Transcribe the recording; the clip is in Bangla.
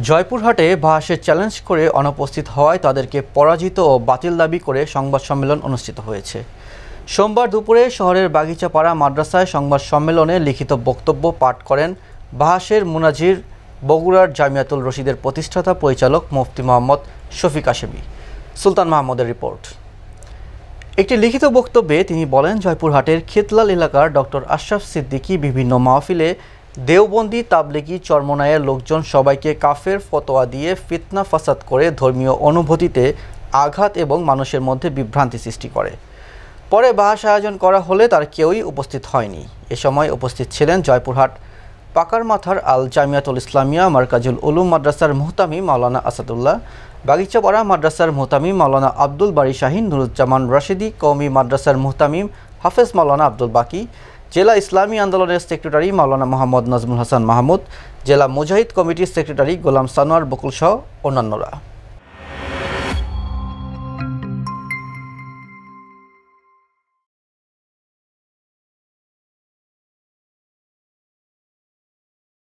জয়পুরহাটে বাহাসের চ্যালেঞ্জ করে অনুপস্থিত হওয়ায় তাদেরকে পরাজিত ও বাতিল দাবি করে সংবাদ সম্মেলন অনুষ্ঠিত হয়েছে। সোমবার দুপুরে শহরের বাগিচাপাড়া মাদ্রাসায় সংবাদ সম্মেলনে লিখিত বক্তব্য পাঠ করেন বাহাসের মুনাজির বগুড়ার জামিয়াতুল রশিদের প্রতিষ্ঠাতা পরিচালক মুফতি মোহাম্মদ শফিক কাশেমি। সুলতান মাহমুদের রিপোর্ট। একটি লিখিত বক্তব্যে তিনি বলেন, জয়পুরহাটের খেতলাল এলাকার ডক্টর আশরাফ সিদ্দিকী বিভিন্ন মাহফিলে দেওবন্দি তাবলিগি চরমনায়ের লোকজন সবাইকে কাফের ফতোয়া দিয়ে ফিতনা ফাসাদ করে ধর্মীয় অনুভূতিতে আঘাত এবং মানুষের মধ্যে বিভ্রান্তি সৃষ্টি করে। পরে বাহাস আয়োজন করা হলে তার কেউই উপস্থিত হয়নি। এ সময় উপস্থিত ছিলেন জয়পুরহাট পাকারমাথার আল জামিয়াতুল ইসলামিয়া মার্কাজুল উলুম মাদ্রাসার মুহতামিম মাওলানা আসাদুল্লাহ, বাগিচাপাড়া মাদ্রাসার মুহতামিম মাওলানা আব্দুল বারী শাহিন, নুরুজ্জামান রাশেদী কওমি মাদ্রাসার মুহতামিম হাফেজ মাওলানা আব্দুল বাকি, জেলা ইসলামী আন্দোলনের সেক্রেটারি মাওলানা মোহাম্মদ নাজমুল হাসান মাহমুদ, জেলা মুজাহিদ কমিটির সেক্রেটারি গোলাম সানোয়ার বকুল সহ অন্যান্যরা।